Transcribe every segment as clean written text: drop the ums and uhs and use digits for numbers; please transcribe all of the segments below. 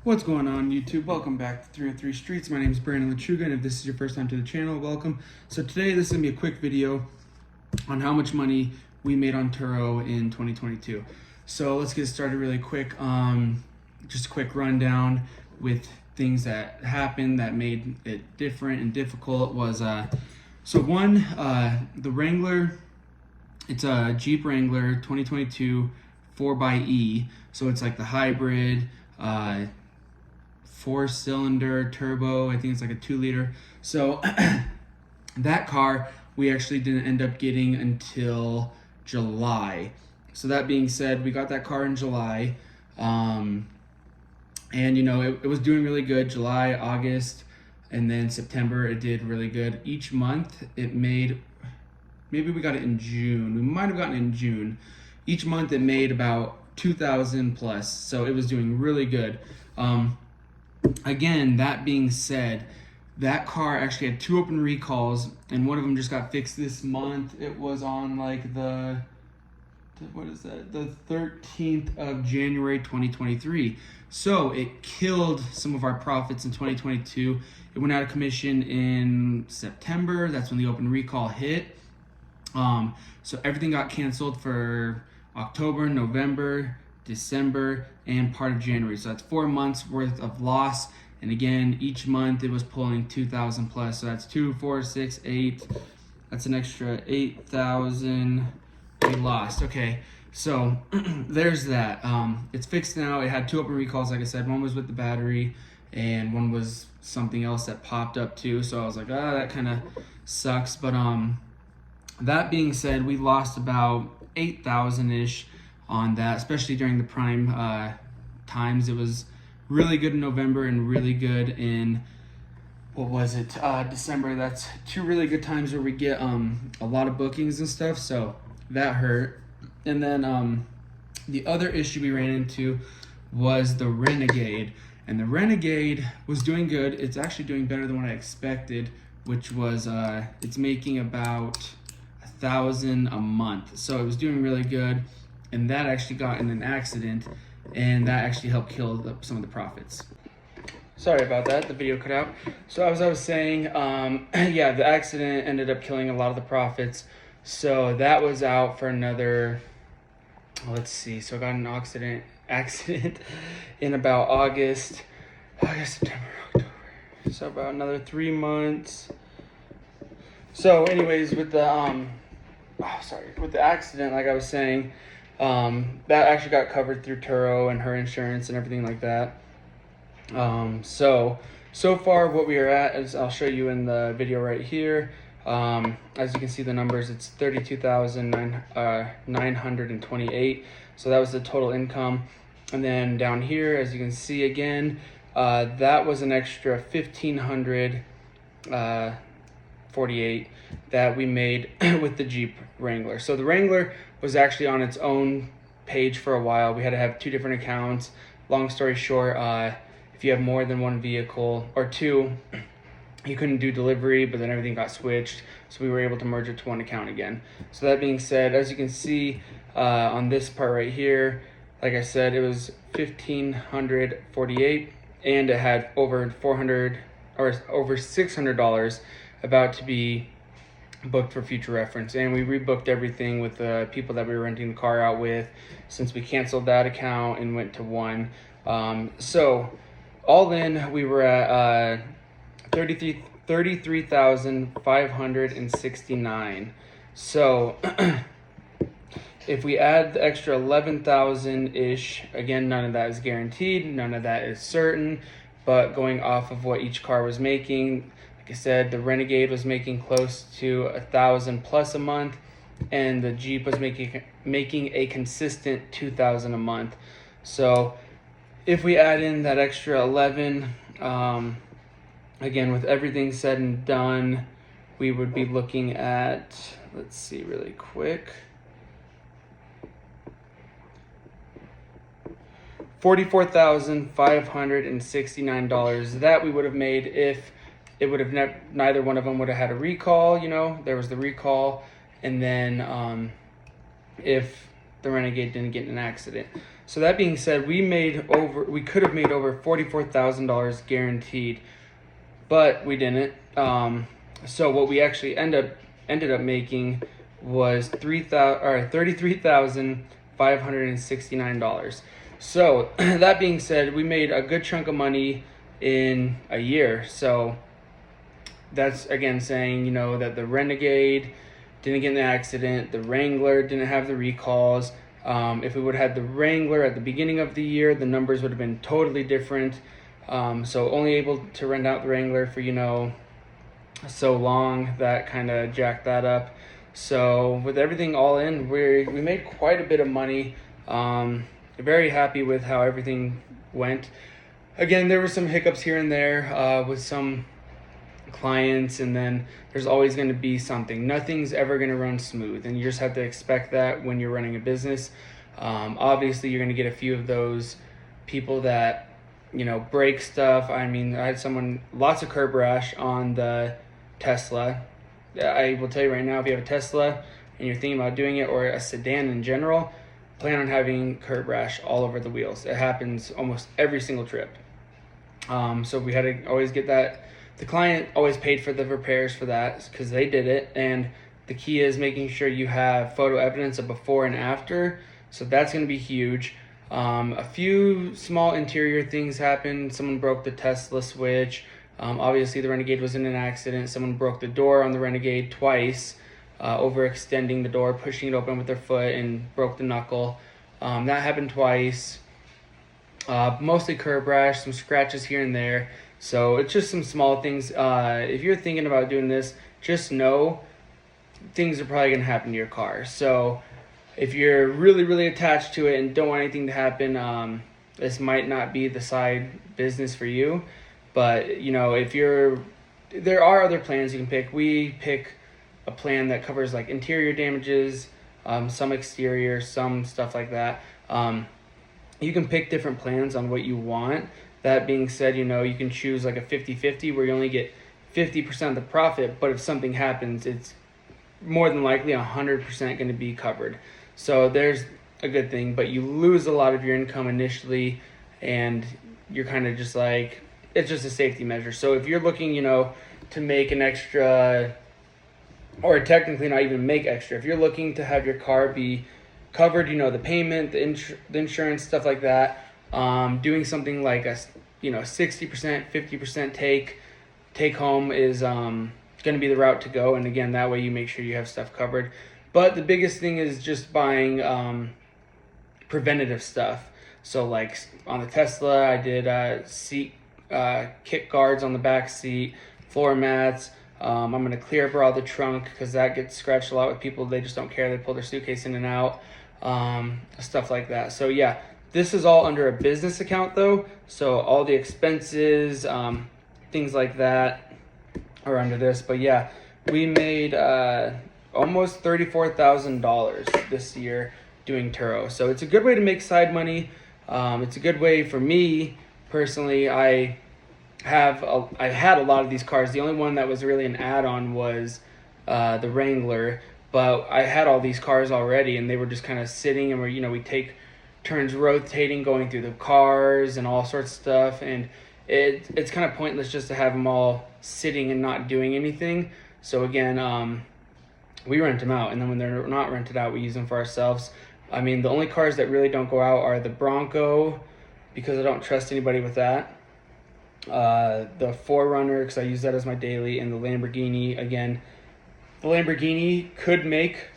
What's going on, YouTube? Welcome back to 303 Streets. My name is Brandon Lechuga, and if this is your first time to the channel, welcome. So today this is going to be a quick video on how much money we made on Turo in 2022. So let's get started really quick. Just a quick rundown with things that happened that made it different and difficult was, the Wrangler. It's a Jeep Wrangler 2022 4xe. So it's like the hybrid, 4-cylinder turbo. I think it's like a 2-liter. So that car we actually didn't end up getting until July. So that being said, we got that car in July, and you know it was doing really good. July, August, and then September it did really good. Each month it made, maybe we got it in June. We might have gotten it in June. Each month it made about 2,000 plus, so it was doing really good. Again, that being said, that car actually had 2 open recalls, and one of them just got fixed this month. It was on like the 13th of January 2023. So it killed some of our profits in 2022. It went out of commission in September. That's when the open recall hit. So everything got canceled for October, November, December, and part of January. So that's 4 months worth of loss. And again, each month it was pulling 2,000 plus. So that's 2, 4, 6, 8. That's an extra 8,000 we lost. Okay, so there's that. It's fixed now. It had 2 open recalls, like I said. One was with the battery, and one was something else that popped up too. So I was like, that kind of sucks. But that being said, we lost about 8,000-ish on that, especially during the prime times. It was really good in November and really good in, what was it, December. That's 2 really good times where we get a lot of bookings and stuff, so that hurt. And then the other issue we ran into was the Renegade, and the Renegade was doing good. It's actually doing better than what I expected, which was it's making about 1,000 a month, so it was doing really good. And that actually got in an accident, and that actually helped kill some of the profits. Sorry about that, the video cut out. So as I was saying, yeah, the accident ended up killing a lot of the profits. So that was out for another, let's see, so I got an accident in about August, September, October. So about another 3 months. So anyways, with the, with the accident, like I was saying, that actually got covered through Turo and her insurance and everything like that. So far what we are at is, I'll show you in the video right here. As you can see the numbers, it's 32,928. So that was the total income. And then down here, as you can see again, that was an extra 1,548 that we made with the Jeep Wrangler. So the Wrangler was actually on its own page for a while. We had to have 2 different accounts. Long story short, if you have more than 1 vehicle or 2, you couldn't do delivery, but then everything got switched, so we were able to merge it to 1 account again. So that being said, as you can see on this part right here, like I said, it was 1,548, and it had over $400 or over $600 about to be booked for future reference. And we rebooked everything with the people that we were renting the car out with, since we canceled that account and went to 1. So all in, we were at 33,569. So if we add the extra 11,000-ish, again, none of that is guaranteed, none of that is certain, but going off of what each car was making, like I said, the Renegade was making close to 1,000 plus a month, and the Jeep was making a consistent 2,000 a month. So if we add in that extra 11, again, with everything said and done, we would be looking at, let's see really quick, $44,569 that we would have made if it would have neither one of them would have had a recall. You know, there was the recall, and then if the Renegade didn't get in an accident. So that being said, we could have made over $44,000 guaranteed, but we didn't. So what we actually ended up making was $33,569. So that being said, we made a good chunk of money in a year. So that's again saying, that the Renegade didn't get in the accident, the Wrangler didn't have the recalls. If we would have had the Wrangler at the beginning of the year, the numbers would have been totally different. So only able to rent out the Wrangler for, so long, that kind of jacked that up. So with everything all in, we made quite a bit of money. Very happy with how everything went. Again, there were some hiccups here and there with some clients, and then there's always going to be something. Nothing's ever going to run smooth, and you just have to expect that when you're running a business. Obviously, you're going to get a few of those people that break stuff. I mean, I had lots of curb rash on the Tesla. I will tell you right now, if you have a Tesla and you're thinking about doing it, or a sedan in general, plan on having curb rash all over the wheels. It happens almost every single trip. So we had to always get that. The client always paid for the repairs for that because they did it. And the key is making sure you have photo evidence of before and after. So that's going to be huge. A few small interior things happened. Someone broke the Tesla switch. Obviously, the Renegade was in an accident. Someone broke the door on the Renegade twice, overextending the door, pushing it open with their foot, and broke the knuckle. That happened twice. Mostly curb rash, some scratches here and there. So it's just some small things. If you're thinking about doing this, just know things are probably going to happen to your car. So if you're really, really attached to it and don't want anything to happen, this might not be the side business for you. But, there are other plans you can pick. We pick a plan that covers like interior damages, some exterior, some stuff like that. You can pick different plans on what you want. That being said, you can choose like a 50-50 where you only get 50% of the profit, but if something happens, it's more than likely 100% going to be covered. So there's a good thing, but you lose a lot of your income initially, and you're kind of just like, it's just a safety measure. So if you're looking, to make an extra, or technically not even make extra, if you're looking to have your car be covered, the payment, the insurance, stuff like that, doing something like a 60%, 50% take home is going to be the route to go. And again, that way you make sure you have stuff covered. But the biggest thing is just buying preventative stuff. So like on the Tesla, I did seat kick guards on the back seat, floor mats. I'm going to clear bra the trunk because that gets scratched a lot with people. They just don't care. They pull their suitcase in and out, stuff like that. So yeah, this is all under a business account though. So all the expenses, things like that are under this. But yeah, we made almost $34,000 this year doing Turo. So it's a good way to make side money. It's a good way for me personally. I had a lot of these cars. The only one that was really an add-on was the Wrangler, but I had all these cars already, and they were just kind of sitting, and we take turns rotating, going through the cars and all sorts of stuff, and it's kind of pointless just to have them all sitting and not doing anything. So again, we rent them out, and then when they're not rented out, we use them for ourselves. I mean, the only cars that really don't go out are the Bronco, because I don't trust anybody with that. The 4Runner, because I use that as my daily, and the Lamborghini. Again, the Lamborghini could make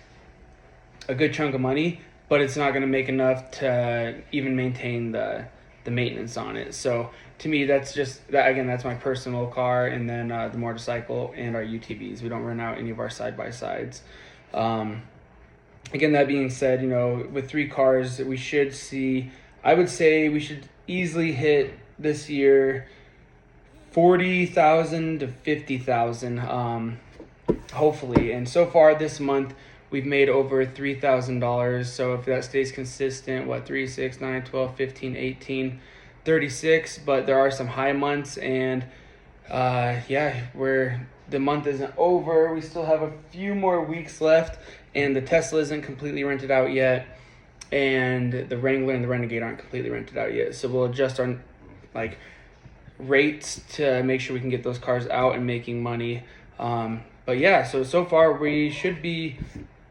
a good chunk of money, but it's not going to make enough to even maintain the maintenance on it. So to me, that's just that. Again, that's my personal car, and then the motorcycle and our UTVs. We don't rent out any of our side-by-sides. Again, that being said, with 3 cars, we should see, I would say we should easily hit this year 40,000 to 50,000, hopefully. And so far this month, we've made over $3,000. So if that stays consistent, 3, 6, 9, 12, 15, 18, 36. But there are some high months, and the month isn't over. We still have a few more weeks left, and the Tesla isn't completely rented out yet. and the Wrangler and the Renegade aren't completely rented out yet. So we'll adjust our rates to make sure we can get those cars out and making money. But yeah, so far we should be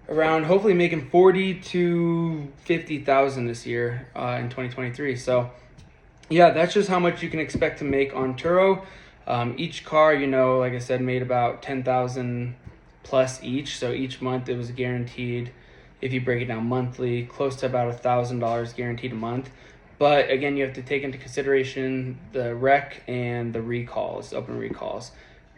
around hopefully making 40 to 50,000 this year in 2023. So yeah, that's just how much you can expect to make on Turo. Each car, like I said, made about 10,000 plus each. So each month it was guaranteed, if you break it down monthly, close to about $1,000 guaranteed a month. But again, you have to take into consideration the wreck and the recalls, open recalls.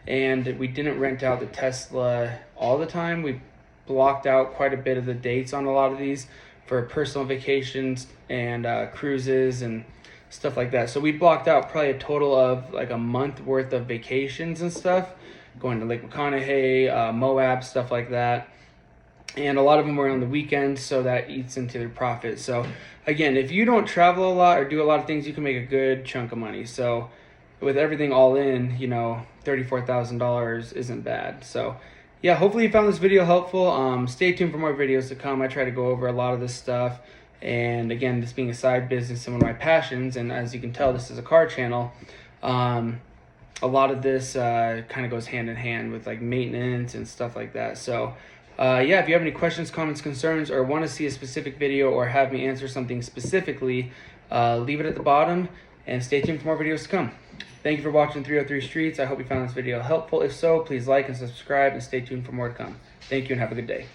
And we didn't rent out the Tesla all the time. We blocked out quite a bit of the dates on a lot of these for personal vacations and cruises and stuff like that. So we blocked out probably a total of like a month worth of vacations and stuff, going to Lake McConaughey, Moab, stuff like that. And a lot of them were on the weekends, so that eats into their profit. So again, if you don't travel a lot or do a lot of things, you can make a good chunk of money. So with everything all in, $34,000 isn't bad. So yeah, hopefully you found this video helpful. Stay tuned for more videos to come. I try to go over a lot of this stuff. And again, this being a side business and one of my passions, and as you can tell, this is a car channel. A lot of this kind of goes hand in hand with like maintenance and stuff like that. So yeah, if you have any questions, comments, concerns, or want to see a specific video or have me answer something specifically, leave it at the bottom and stay tuned for more videos to come. Thank you for watching 303 Streets. I hope you found this video helpful. If so, please like and subscribe and stay tuned for more to come. Thank you and have a good day.